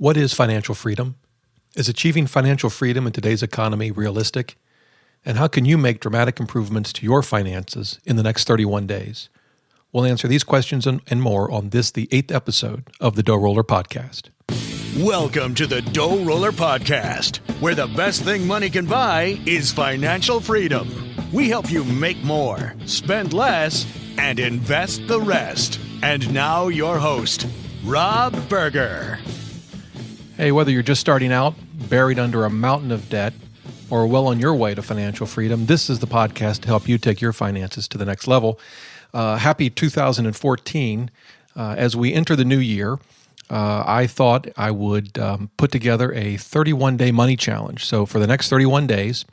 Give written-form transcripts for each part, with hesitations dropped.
What is financial freedom? Is achieving financial freedom in today's economy realistic? And how can you make dramatic improvements to your finances in the next 31 days? We'll answer these questions and more on this, the 8th episode of the DoughRoller podcast. Welcome to the DoughRoller podcast, where the best thing money can buy is financial freedom. We help you make more, spend less, and invest the rest. And now your host, Rob Berger. Hey, whether you're just starting out, buried under a mountain of debt, or well on your way to financial freedom, this is the podcast to help you take your finances to the next level. Happy 2014. As we enter the new year, I thought I would put together a 31-day money challenge. So for the next 31 days,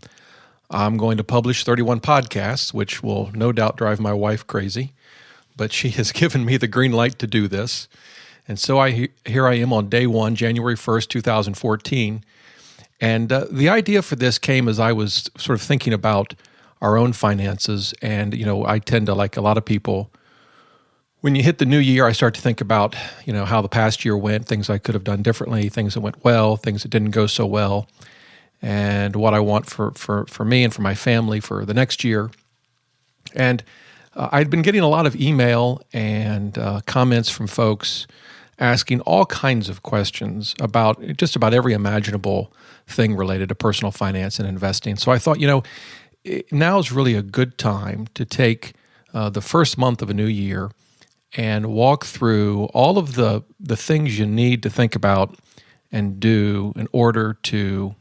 I'm going to publish 31 podcasts, which will no doubt drive my wife crazy, but she has given me the green light to do this. And so here I am on day one, January 1st, 2014. And the idea for this came as I was sort of thinking about our own finances. And, I tend to, like a lot of people, when you hit the new year, I start to think about, how the past year went, things I could have done differently, things that went well, things that didn't go so well, and what I want for me and for my family for the next year. And I'd been getting a lot of email and comments from folks asking all kinds of questions about just about every imaginable thing related to personal finance and investing. So I thought, now is really a good time to take the first month of a new year and walk through all of the things you need to think about and do in order to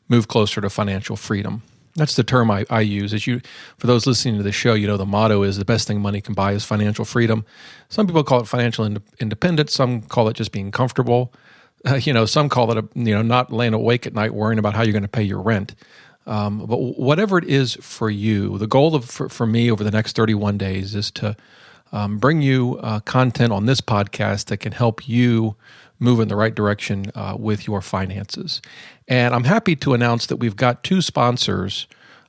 move closer to financial freedom. That's the term I use. For those listening to the show, the motto is the best thing money can buy is financial freedom. Some people call it financial independence. Some call it just being comfortable. Some call it not laying awake at night worrying about how you're going to pay your rent. But whatever it is for you, the goal for me over the next 31 days is to bring you content on this podcast that can help you move in the right direction with your finances. And I'm happy to announce that we've got two sponsors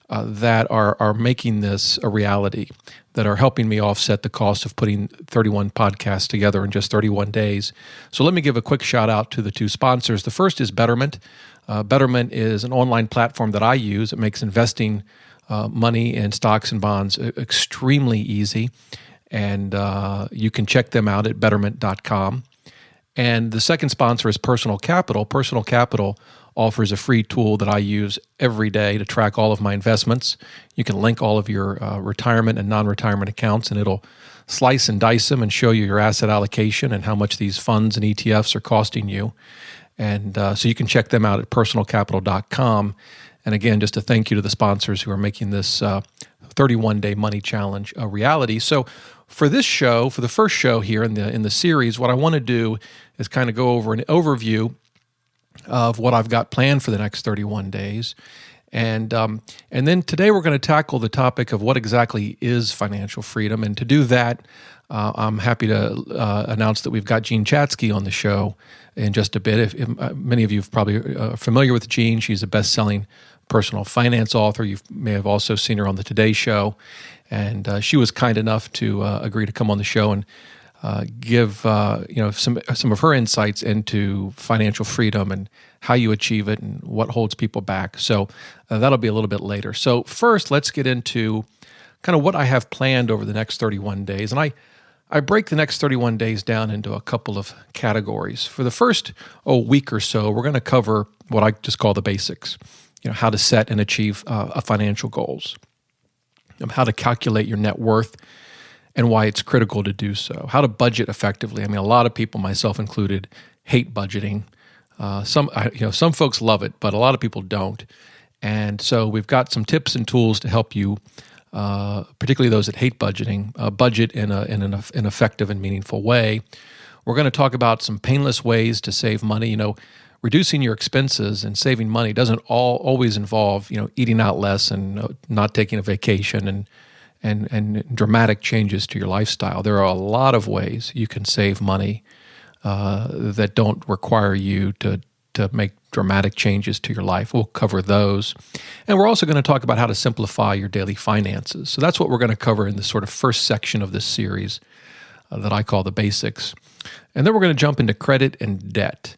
that are making this a reality, that are helping me offset the cost of putting 31 podcasts together in just 31 days. So let me give a quick shout out to the two sponsors. The first is Betterment. Betterment is an online platform that I use. It makes investing money in stocks and bonds extremely easy. And you can check them out at betterment.com. And the second sponsor is Personal Capital. Personal Capital offers a free tool that I use every day to track all of my investments. You can link all of your retirement and non-retirement accounts, and it'll slice and dice them and show you your asset allocation and how much these funds and ETFs are costing you. And so you can check them out at personalcapital.com. And again, just a thank you to the sponsors who are making this 31-day money challenge a reality. So for this show, for the first show here in the series, what I want to do is kind of go over an overview of what I've got planned for the next 31 days. And then today we're going to tackle the topic of what exactly is financial freedom. And to do that, I'm happy to announce that we've got Jean Chatzky on the show in just a bit. If many of you are probably familiar with Jean. She's a best-selling personal finance author. You may have also seen her on the Today Show. And she was kind enough to agree to come on the show and give some of her insights into financial freedom and how you achieve it and what holds people back. So that'll be a little bit later. So first, let's get into kind of what I have planned over the next 31 days. And I break the next 31 days down into a couple of categories. For the first week or so, we're going to cover what I just call the basics. How to set and achieve financial goals, how to calculate your net worth and why it's critical to do so, how to budget effectively. I mean, a lot of people, myself included, hate budgeting. Some folks love it, but a lot of people don't. And so we've got some tips and tools to help you, particularly those that hate budgeting, budget in an effective and meaningful way. We're going to talk about some painless ways to save money. Reducing your expenses and saving money doesn't always involve, eating out less and not taking a vacation and dramatic changes to your lifestyle. There are a lot of ways you can save money that don't require you to make dramatic changes to your life. We'll cover those. And we're also going to talk about how to simplify your daily finances. So that's what we're going to cover in the sort of first section of this series that I call the basics. And then we're going to jump into credit and debt.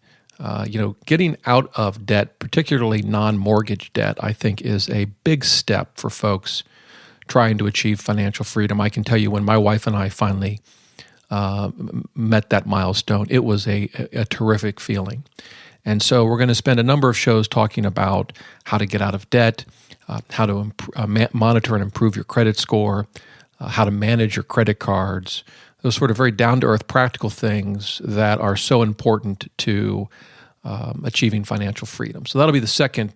Getting out of debt, particularly non-mortgage debt, I think is a big step for folks trying to achieve financial freedom. I can tell you when my wife and I finally met that milestone, it was a terrific feeling. And so we're going to spend a number of shows talking about how to get out of debt, how to monitor and improve your credit score, how to manage your credit cards, those sort of very down-to-earth practical things that are so important to achieving financial freedom. So that'll be the second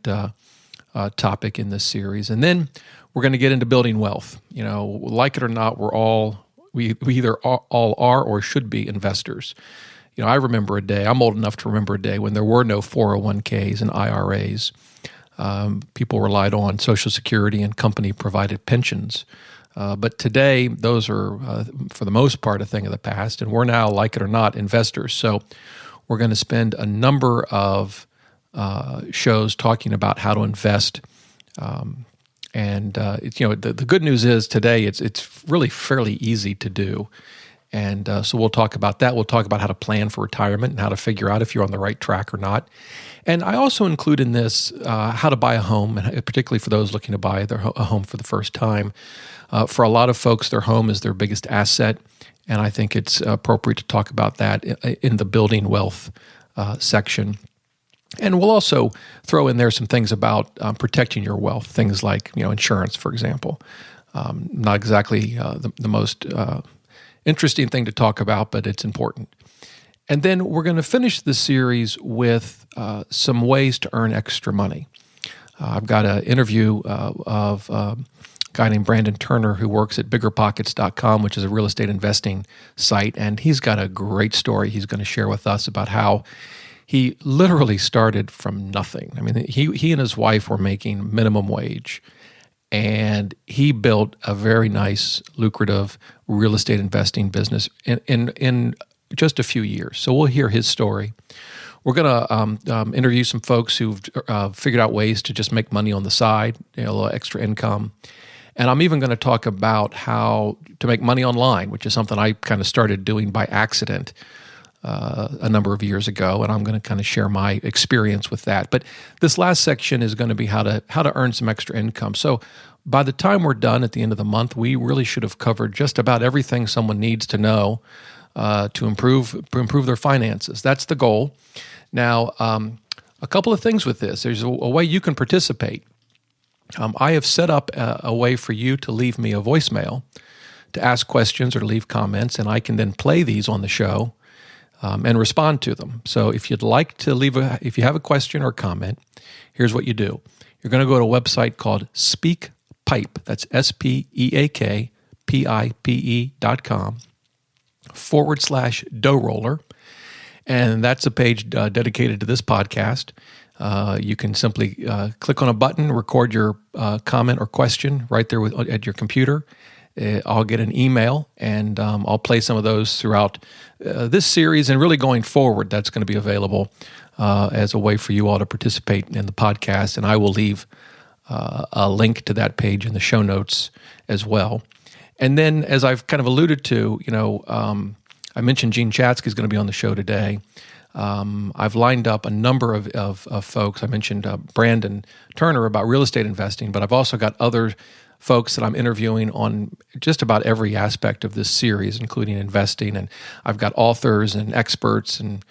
topic in this series. And then we're going to get into building wealth. Like it or not, we either all are or should be investors. I remember a day, I'm old enough to remember a day when there were no 401ks and IRAs. People relied on Social Security and company-provided pensions. But today, those are, for the most part, a thing of the past, and we're now, like it or not, investors. So we're going to spend a number of shows talking about how to invest. The good news is today it's really fairly easy to do. And so we'll talk about that. We'll talk about how to plan for retirement and how to figure out if you're on the right track or not. And I also include in this how to buy a home, particularly for those looking to buy a home for the first time. For a lot of folks, their home is their biggest asset, and I think it's appropriate to talk about that in the building wealth section. And we'll also throw in there some things about protecting your wealth, things like insurance, for example. Not exactly the most interesting thing to talk about, but it's important. And then we're going to finish the series with some ways to earn extra money. I've got an interview of a guy named Brandon Turner who works at biggerpockets.com, which is a real estate investing site, and he's got a great story he's going to share with us about how he literally started from nothing. I mean, he and his wife were making minimum wage, and he built a very nice, lucrative real estate investing business in just a few years. So we'll hear his story. We're going to interview some folks who've figured out ways to just make money on the side, a little extra income. And I'm even going to talk about how to make money online, which is something I kind of started doing by accident a number of years ago, and I'm going to kind of share my experience with that. But this last section is going to be how to earn some extra income. So by the time we're done at the end of the month, we really should have covered just about everything someone needs to know to improve their finances. That's the goal. Now, a couple of things with this. There's a way you can participate. I have set up a way for you to leave me a voicemail to ask questions or leave comments, and I can then play these on the show and respond to them. So if you'd like to if you have a question or comment, here's what you do. You're going to go to a website called SpeakPipe. That's SpeakPipe.com /DoughRoller. And that's a page dedicated to this podcast. You can simply click on a button, record your comment or question right there at your computer. I'll get an email, and I'll play some of those throughout this series, and really going forward, that's going to be available as a way for you all to participate in the podcast, and I will leave a link to that page in the show notes as well. And then, as I've kind of alluded to, I mentioned Jean Chatzky is going to be on the show today. I've lined up a number of folks. I mentioned Brandon Turner about real estate investing, but I've also got other folks that I'm interviewing on just about every aspect of this series, including investing. And I've got authors and experts. And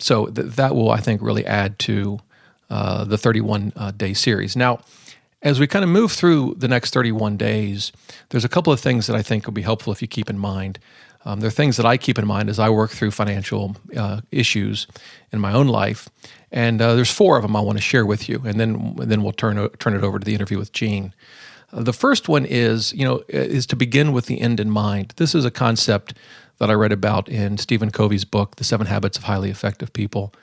so that will, I think, really add to the 31-day series. Now, as we kind of move through the next 31 days, there's a couple of things that I think will be helpful if you keep in mind. There are things that I keep in mind as I work through financial issues in my own life, and there's 4 of them I want to share with you, and then we'll turn it over to the interview with Jean. The first one is to begin with the end in mind. This is a concept that I read about in Stephen Covey's book, The 7 Habits of Highly Effective People,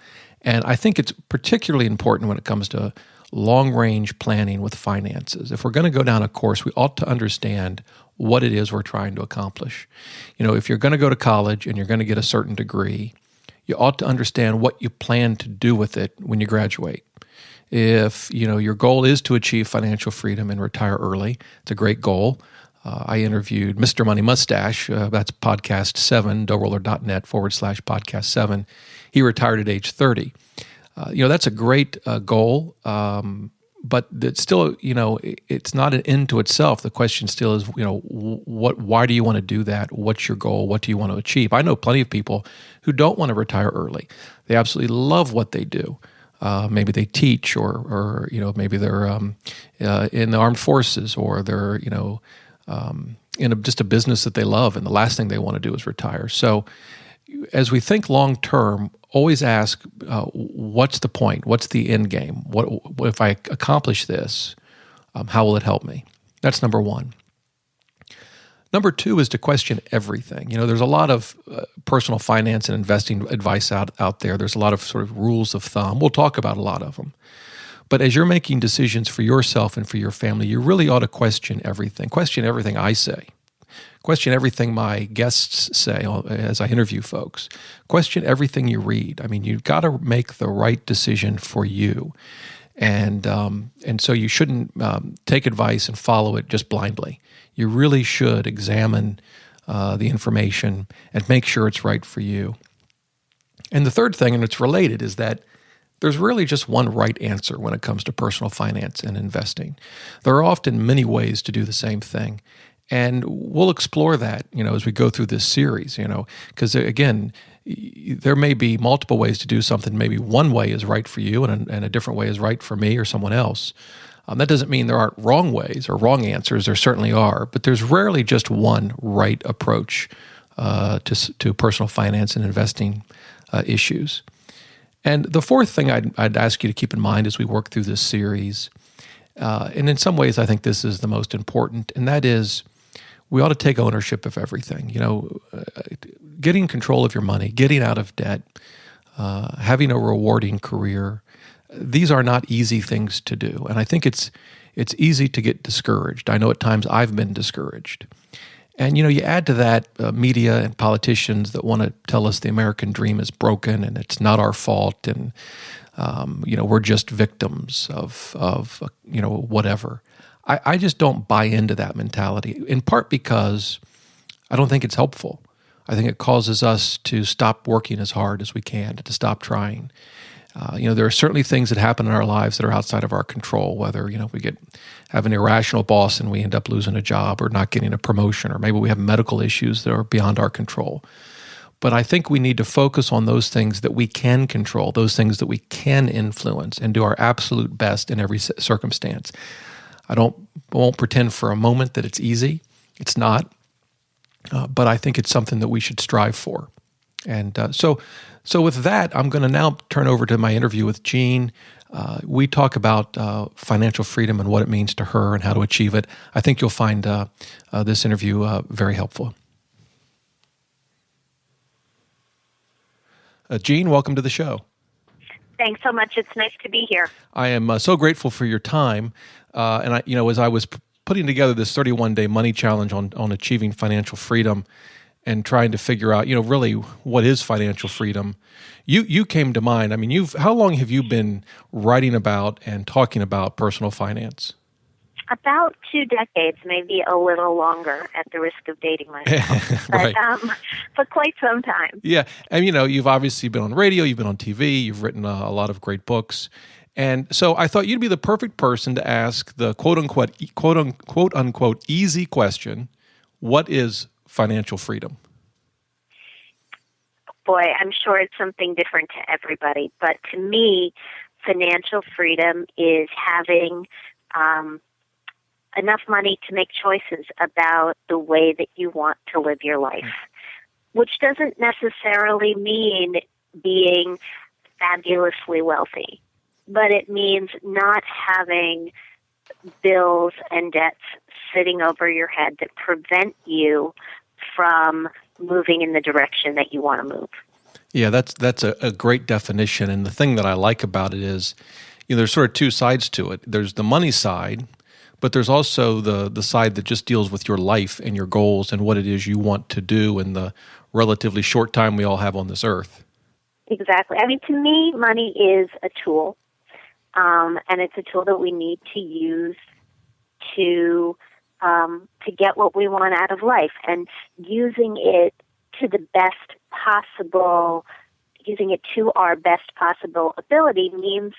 and I think it's particularly important when it comes to long-range planning with finances. If we're going to go down a course, we ought to understand what it is we're trying to accomplish. If you're going to go to college and you're going to get a certain degree, you ought to understand what you plan to do with it when you graduate. If your goal is to achieve financial freedom and retire early, it's a great goal. I interviewed Mr. Money Mustache. That's podcast 7, DoughRoller.net /podcast 7. He retired at age 30. That's a great goal, but it's still, it's not an end to itself. The question still is, why do you want to do that? What's your goal? What do you want to achieve? I know plenty of people who don't want to retire early. They absolutely love what they do. Maybe they teach, or maybe they're in the armed forces, or they're in just a business that they love, and the last thing they want to do is retire. So, as we think long term, always ask, what's the point? What's the end game? What if I accomplish this? How will it help me? That's number one. Number two is to question everything. There's a lot of personal finance and investing advice out there. There's a lot of sort of rules of thumb. We'll talk about a lot of them. But as you're making decisions for yourself and for your family, you really ought to question everything. Question everything I say. Question everything my guests say as I interview folks. Question everything you read. I mean, you've got to make the right decision for you. And so you shouldn't take advice and follow it just blindly. You really should examine the information and make sure it's right for you. And the third thing, and it's related, is that there's really just one right answer when it comes to personal finance and investing. There are often many ways to do the same thing. And we'll explore that, as we go through this series, because again, there may be multiple ways to do something. Maybe one way is right for you and a different way is right for me or someone else. That doesn't mean there aren't wrong ways or wrong answers. There certainly are, but there's rarely just one right approach to personal finance and investing issues. And the fourth thing I'd ask you to keep in mind as we work through this series, and in some ways I think this is the most important, and that is we ought to take ownership of everything. Getting control of your money, getting out of debt, having a rewarding career, these are not easy things to do. And I think it's easy to get discouraged. I know at times I've been discouraged. And, you add to that media and politicians that want to tell us the American dream is broken and it's not our fault and, we're just victims of whatever. I just don't buy into that mentality, in part because I don't think it's helpful. I think it causes us to stop working as hard as we can, to stop trying. There are certainly things that happen in our lives that are outside of our control, whether, we have an irrational boss and we end up losing a job or not getting a promotion, or maybe we have medical issues that are beyond our control. But I think we need to focus on those things that we can control, those things that we can influence, and do our absolute best in every circumstance. I won't pretend for a moment that it's easy. It's not. But I think it's something that we should strive for. And so with that, I'm going to now turn over to my interview with Jean. We talk about financial freedom and what it means to her and how to achieve it. I think you'll find this interview very helpful. Jean, welcome to the show. Thanks so much. It's nice to be here. I am so grateful for your time. And as I was putting together this 31-day money challenge on achieving financial freedom and trying to figure out, really what is financial freedom, you came to mind. I mean, how long have you been writing about and talking about personal finance? About 2 decades, maybe a little longer, at the risk of dating myself. Right. But quite some time. Yeah, and you've obviously been on radio, you've been on TV, you've written a lot of great books. And so I thought you'd be the perfect person to ask the quote unquote easy question: what is financial freedom? Boy, I'm sure it's something different to everybody. But to me, financial freedom is having enough money to make choices about the way that you want to live your life, which doesn't necessarily mean being fabulously wealthy. But it means not having bills and debts sitting over your head that prevent you from moving in the direction that you want to move. Yeah, that's a great definition. And the thing that I like about it is, there's sort of two sides to it. There's the money side, but there's also the side that just deals with your life and your goals and what it is you want to do in the relatively short time we all have on this earth. Exactly. I mean, to me, money is a tool. And it's a tool that we need to use to get what we want out of life, and using it to the best possible, using it to our best possible ability means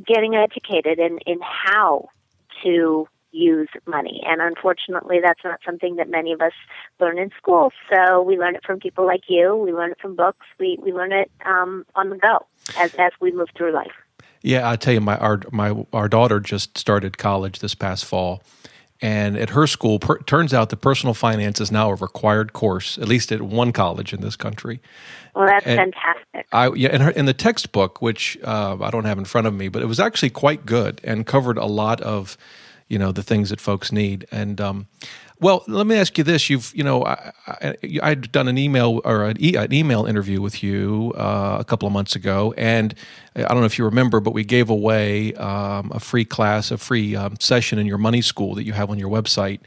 getting educated in how to use money. And unfortunately, that's not something that many of us learn in school. So we learn it from people like you. We learn it from books. We learn it on the go as we move through life. Yeah, I tell you, our daughter just started college this past fall, and at her school, turns out that personal finance is now a required course, at least at one college in this country. Well, that's fantastic. In the textbook, which I don't have in front of me, but it was actually quite good and covered a lot of, the things that folks need. And well, let me ask you this: I'd done an email or an email interview with you a couple of months ago, and I don't know if you remember, but we gave away a free class, a free session in your money school that you have on your website.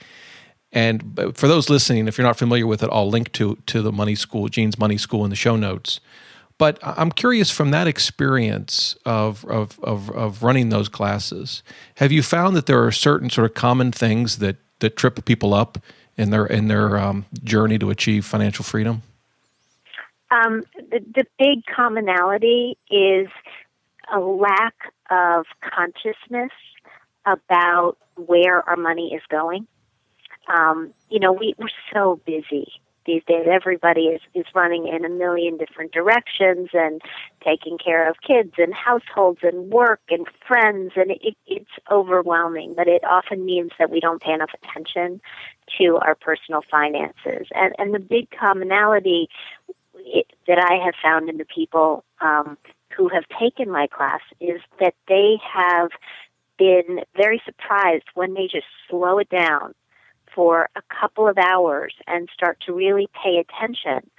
And for those listening, if you're not familiar with it, I'll link to the money school, Jean's money school, in the show notes. But I'm curious, from that experience of running those classes, have you found that there are certain sort of common things that trip people up in their journey to achieve financial freedom? The big commonality is a lack of consciousness about where our money is going. We're so busy these days. Everybody is running in a million different directions and taking care of kids and households and work and friends, and it's overwhelming, but it often means that we don't pay enough attention to our personal finances. And the big commonality that I have found in the people who have taken my class is that they have been very surprised when they just slow it down for a couple of hours and start to really pay attention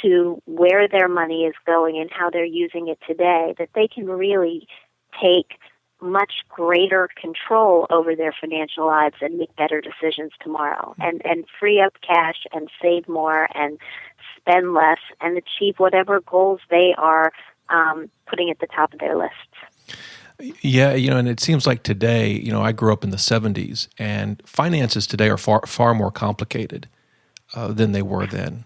to where their money is going and how they're using it today, that they can really take much greater control over their financial lives and make better decisions tomorrow and free up cash and save more and spend less and achieve whatever goals they are putting at the top of their lists. Yeah, and it seems like today, I grew up in the 70s, and finances today are far more complicated than they were then.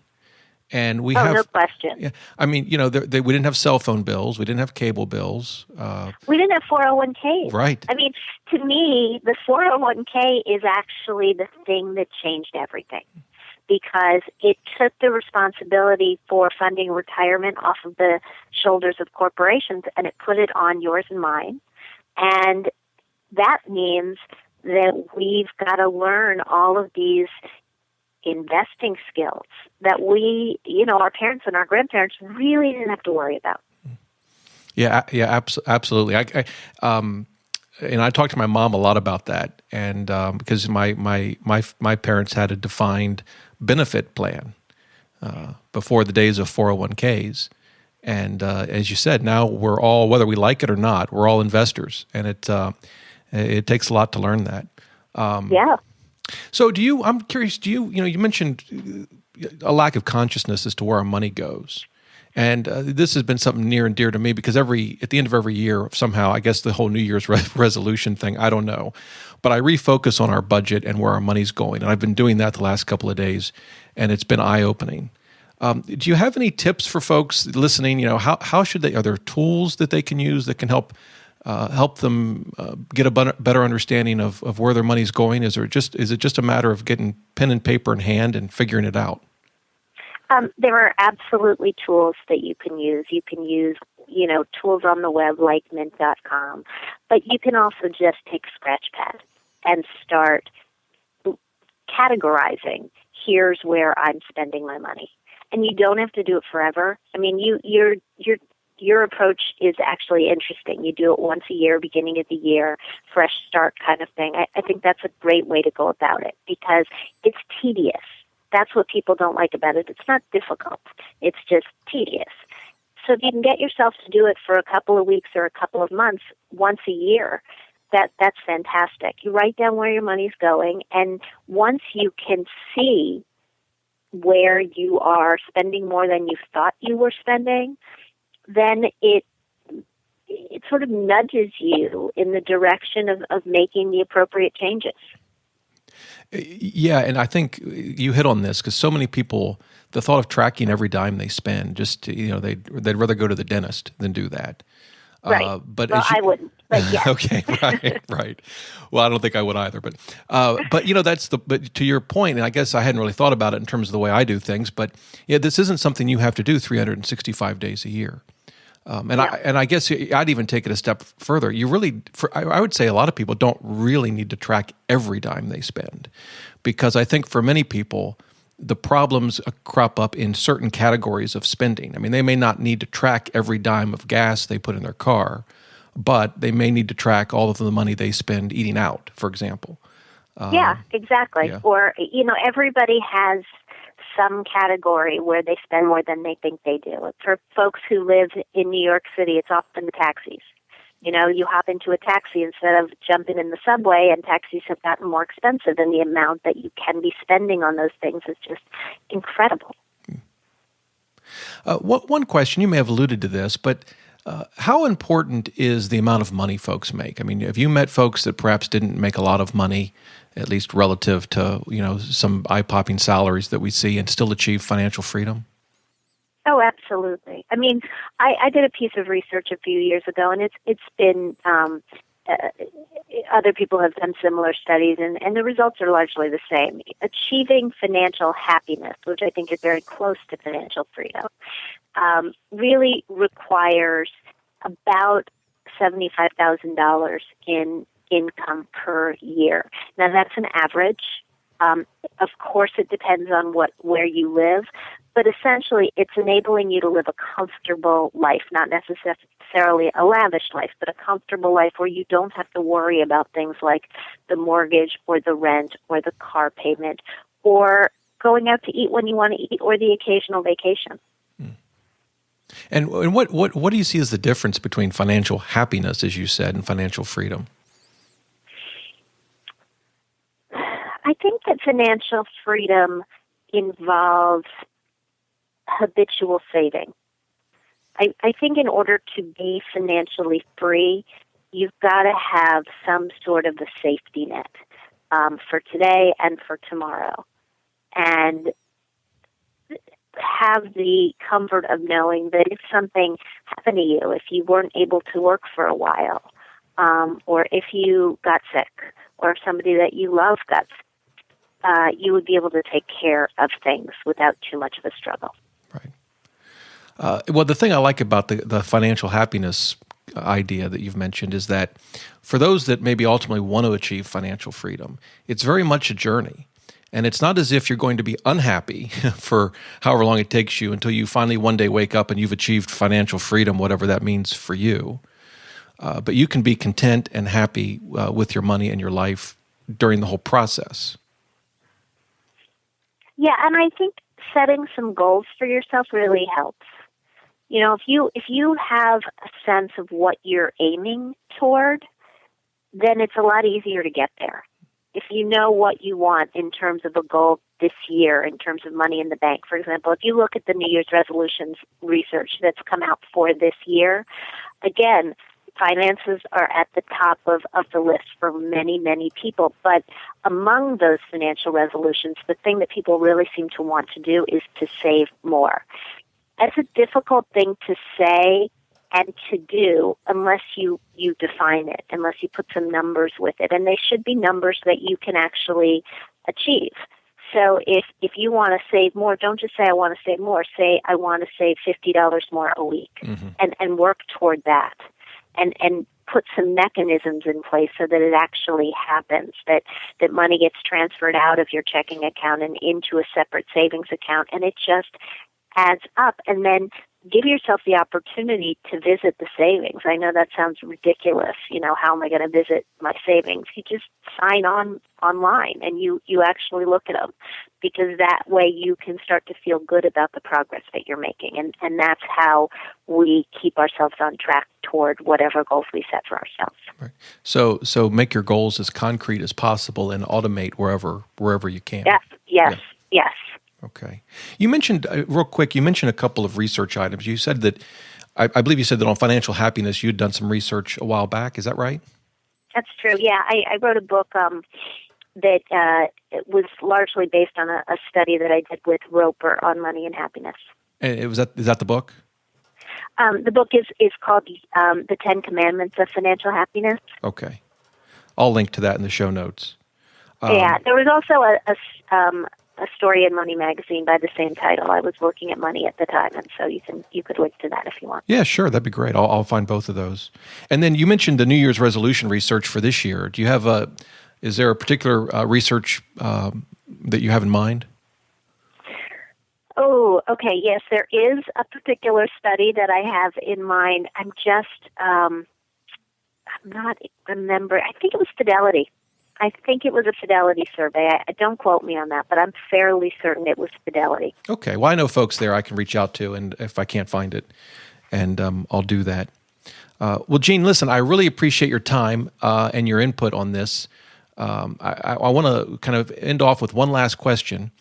And we have no question. Yeah, I mean, we didn't have cell phone bills, we didn't have cable bills. We didn't have 401ks. Right. I mean, to me, the 401k is actually the thing that changed everything, because it took the responsibility for funding retirement off of the shoulders of corporations and it put it on yours and mine. And that means that we've got to learn all of these investing skills that our parents and our grandparents really didn't have to worry about. Yeah, absolutely. I talked to my mom a lot about that, and because my parents had a defined benefit plan before the days of 401ks. And as you said, now we're all, whether we like it or not, we're all investors, and it takes a lot to learn that. Yeah. So I'm curious, you mentioned a lack of consciousness as to where our money goes. And this has been something near and dear to me because at the end of every year, somehow, I guess the whole New Year's resolution thing, I don't know. But I refocus on our budget and where our money's going. And I've been doing that the last couple of days, and it's been eye-opening. Do you have any tips for folks listening? How should they? Are there tools that they can use that can help them get a better understanding of where their money's going? Is it just a matter of getting pen and paper in hand and figuring it out? There are absolutely tools that you can use. You can use, tools on the web like mint.com, but you can also just take Scratchpad and start categorizing. Here's where I'm spending my money. And you don't have to do it forever. I mean, your approach is actually interesting. You do it once a year, beginning of the year, fresh start kind of thing. I think that's a great way to go about it because it's tedious. That's what people don't like about it. It's not difficult. It's just tedious. So if you can get yourself to do it for a couple of weeks or a couple of months, once a year, that's fantastic. You write down where your money's going, and once you can see where you are spending more than you thought you were spending, then it sort of nudges you in the direction of making the appropriate changes. Yeah, and I think you hit on this because so many people the thought of tracking every dime they spend, just to, they'd rather go to the dentist than do that. Right. But I wouldn't. But yeah. Okay. Right. Well, I don't think I would either. But but to your point, and I guess I hadn't really thought about it in terms of the way I do things. But yeah, this isn't something you have to do 365 days a year. I guess I'd even take it a step further. You really, I would say a lot of people don't really need to track every dime they spend, because I think for many people, the problems crop up in certain categories of spending. I mean, they may not need to track every dime of gas they put in their car, but they may need to track all of the money they spend eating out, for example. Yeah, exactly. Yeah. Or, everybody has some category where they spend more than they think they do. For folks who live in New York City, it's often the taxis. You hop into a taxi instead of jumping in the subway, and taxis have gotten more expensive, and the amount that you can be spending on those things is just incredible. One question, you may have alluded to this, but how important is the amount of money folks make? I mean, have you met folks that perhaps didn't make a lot of money, at least relative to, some eye-popping salaries that we see, and still achieve financial freedom? Oh, absolutely. I mean, I did a piece of research a few years ago, and it's been other people have done similar studies, and the results are largely the same. Achieving financial happiness, which I think is very close to financial freedom, really requires about $75,000 in income per year. Now, that's an average. Of course, it depends on where you live, but essentially it's enabling you to live a comfortable life, not necessarily a lavish life, but a comfortable life where you don't have to worry about things like the mortgage or the rent or the car payment or going out to eat when you want to eat or the occasional vacation. And what do you see as the difference between financial happiness, as you said, and financial freedom? I think that financial freedom involves habitual saving. I think in order to be financially free, you've got to have some sort of a safety net for today and for tomorrow, and have the comfort of knowing that if something happened to you, if you weren't able to work for a while, or if you got sick, or if somebody that you love got sick, you would be able to take care of things without too much of a struggle. Right. Well, the thing I like about the financial happiness idea that you've mentioned is that for those that maybe ultimately want to achieve financial freedom, it's very much a journey. And it's not as if you're going to be unhappy for however long it takes you until you finally one day wake up and you've achieved financial freedom, whatever that means for you. But you can be content and happy with your money and your life during the whole process. Yeah, and I think setting some goals for yourself really helps. You know, if you have a sense of what you're aiming toward, then it's a lot easier to get there. If you know what you want in terms of a goal this year, in terms of money in the bank, for example, if you look at the New Year's resolutions research that's come out for this year, again, finances are at the top of the list for many, many people. But among those financial resolutions, the thing that people really seem to want to do is to save more. That's a difficult thing to say and to do unless you define it, unless you put some numbers with it. And they should be numbers that you can actually achieve. So if you want to save more, don't just say, I want to save more. Say, I want to save $50 more a week, and work toward that. And put some mechanisms in place so that it actually happens, that money gets transferred out of your checking account and into a separate savings account, and it just adds up. And then give yourself the opportunity to visit the savings. I know that sounds ridiculous. You know, how am I going to visit my savings? You just sign on online and you actually look at them, because that way you can start to feel good about the progress that you're making. And that's how we keep ourselves on track toward whatever goals we set for ourselves. Right. So make your goals as concrete as possible and automate wherever you can. Yes. Okay. You mentioned, real quick, a couple of research items. You said that, I believe you said that on financial happiness, you'd done some research a while back. Is that right? That's true. Yeah, I wrote a book that it was largely based on a study that I did with Roper on money and happiness. And is that the book? The book is called The 10 Commandments of Financial Happiness. Okay. I'll link to that in the show notes. Yeah, there was also a story in Money Magazine by the same title. I was working at Money at the time, and so you could link to that if you want. Yeah, sure, that'd be great. I'll find both of those. And then you mentioned the New Year's resolution research for this year. Do you have is there a particular research that you have in mind? Oh, okay. Yes, there is a particular study that I have in mind. I'm not remember. I think it was Fidelity. I think it was a Fidelity survey. Don't quote me on that, but I'm fairly certain it was Fidelity. Okay. Well, I know folks there I can reach out to, and if I can't find it, and I'll do that. Well, Jean, listen, I really appreciate your time and your input on this. I want to kind of end off with one last question,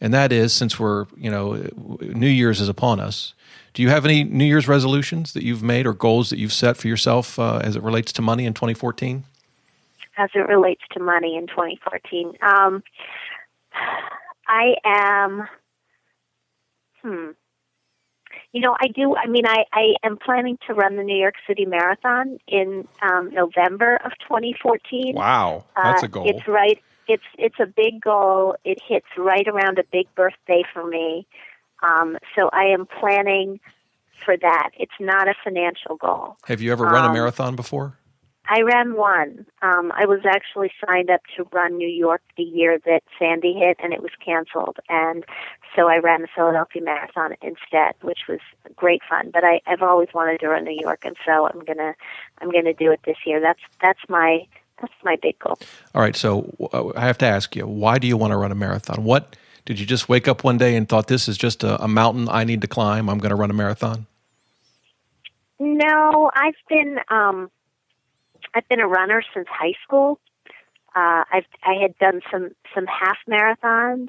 and that is, since we're, New Year's is upon us, do you have any New Year's resolutions that you've made or goals that you've set for yourself as it relates to money in 2014? As it relates to money in 2014, I am. I do. I mean, I am planning to run the New York City Marathon in November of 2014. Wow, that's a goal. It's right. It's a big goal. It hits right around a big birthday for me. So I am planning for that. It's not a financial goal. Have you ever run a marathon before? I ran one. I was actually signed up to run New York the year that Sandy hit, and it was canceled. And so I ran the Philadelphia Marathon instead, which was great fun. But I've always wanted to run New York, and so I'm gonna do it this year. That's my big goal. All right. So I have to ask you, why do you want to run a marathon? What did you just wake up one day and thought, this is just a mountain I need to climb? I'm going to run a marathon. No, I've been a runner since high school. I had done some half marathons,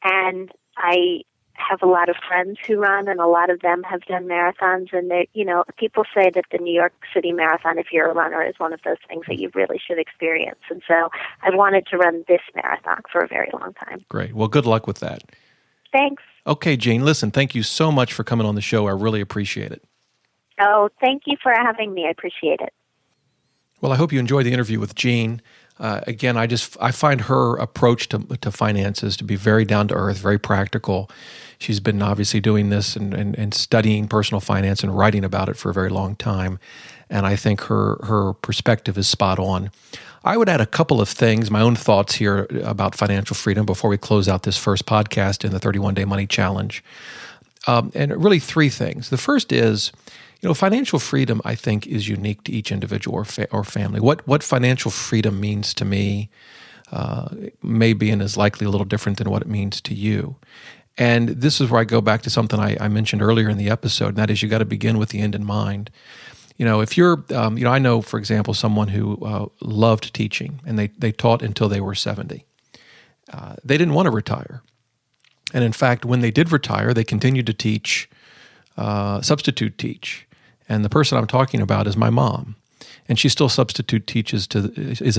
and I have a lot of friends who run, and a lot of them have done marathons. And people say that the New York City Marathon, if you're a runner, is one of those things that you really should experience. And so I wanted to run this marathon for a very long time. Great. Well, good luck with that. Thanks. Okay, Jean. Listen, thank you so much for coming on the show. I really appreciate it. Oh, thank you for having me. I appreciate it. Well, I hope you enjoyed the interview with Jean. Again, I find her approach to finances to be very down to earth, very practical. She's been obviously doing this and studying personal finance and writing about it for a very long time, and I think her perspective is spot on. I would add a couple of things, my own thoughts here about financial freedom before we close out this first podcast in the 31-Day Money Challenge, and really three things. The first is, financial freedom, I think, is unique to each individual or family. What financial freedom means to me may be and is likely a little different than what it means to you. And this is where I go back to something I mentioned earlier in the episode, and that is you got to begin with the end in mind. If you're, I know, for example, someone who loved teaching, and they taught until they were 70. They didn't want to retire. And in fact, when they did retire, they continued to teach, substitute teach. And the person I'm talking about is my mom, and she still is a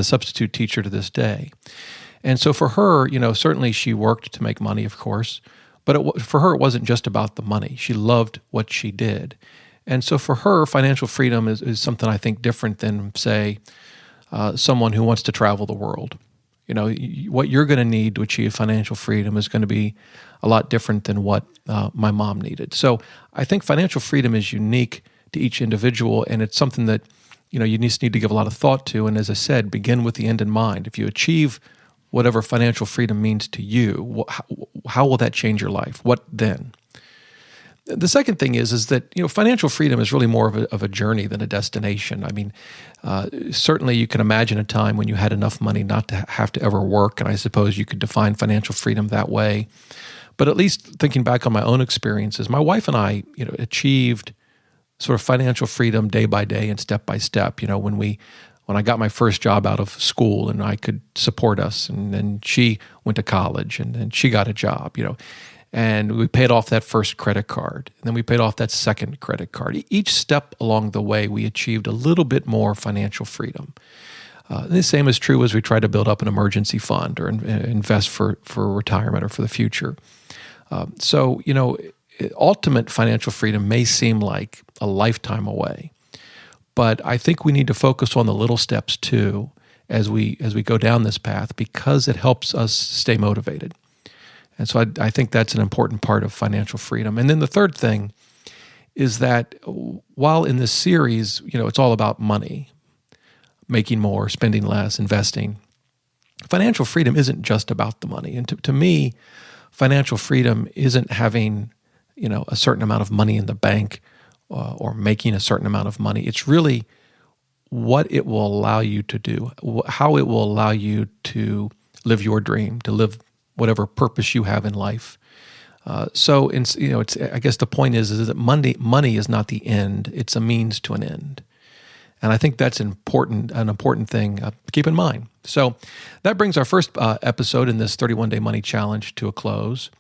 substitute teacher to this day. And so for her, certainly she worked to make money, of course, but for her it wasn't just about the money. She loved what she did, and so for her, financial freedom is something I think different than, say, someone who wants to travel the world. What you're going to need to achieve financial freedom is going to be a lot different than what my mom needed. So I think financial freedom is unique to each individual, and it's something that you just need to give a lot of thought to. And as I said, begin with the end in mind. If you achieve whatever financial freedom means to you, how will that change your life? What then? The second thing is that financial freedom is really more of a journey than a destination. I mean, certainly you can imagine a time when you had enough money not to have to ever work, and I suppose you could define financial freedom that way. But at least thinking back on my own experiences, my wife and I, achieved sort of financial freedom day by day and step by step. When I got my first job out of school and I could support us, and then she went to college and then she got a job, and we paid off that first credit card, and then we paid off that second credit card. Each step along the way, we achieved a little bit more financial freedom. The same is true as we try to build up an emergency fund or invest for retirement or for the future. So, ultimate financial freedom may seem like a lifetime away, but I think we need to focus on the little steps too as we go down this path, because it helps us stay motivated. And so I think that's an important part of financial freedom. And then the third thing is that while in this series, it's all about money, making more, spending less, investing, financial freedom isn't just about the money. And to me, financial freedom isn't having, a certain amount of money in the bank or making a certain amount of money. It's really what it will allow you to do, how it will allow you to live your dream, to live whatever purpose you have in life. So it's I guess the point is that money is not the end; it's a means to an end, and I think that's an important thing to keep in mind. So that brings our first episode in this 31-day money challenge to a close.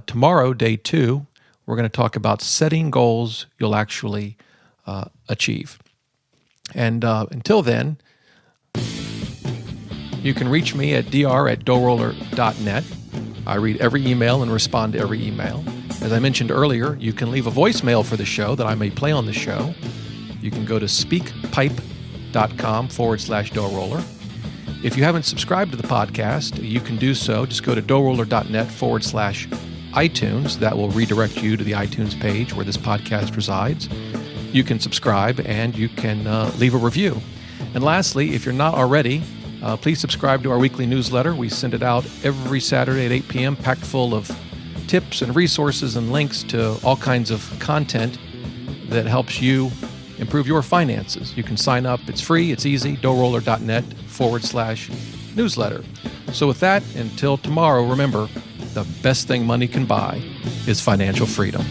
Tomorrow, day 2, we're going to talk about setting goals you'll actually achieve. And until then, you can reach me at dr@DoughRoller.net. I read every email and respond to every email. As I mentioned earlier, you can leave a voicemail for the show that I may play on the show. You can go to speakpipe.com/DoughRoller. If you haven't subscribed to the podcast, you can do so. Just go to DoughRoller.net/iTunes. That will redirect you to the iTunes page where this podcast resides. You can subscribe and you can leave a review. And lastly, if you're not already, please subscribe to our weekly newsletter. We send it out every Saturday at 8 p.m., packed full of tips and resources and links to all kinds of content that helps you improve your finances. You can sign up. It's free. It's easy. DoughRoller.net/newsletter. So with that, until tomorrow, remember, the best thing money can buy is financial freedom.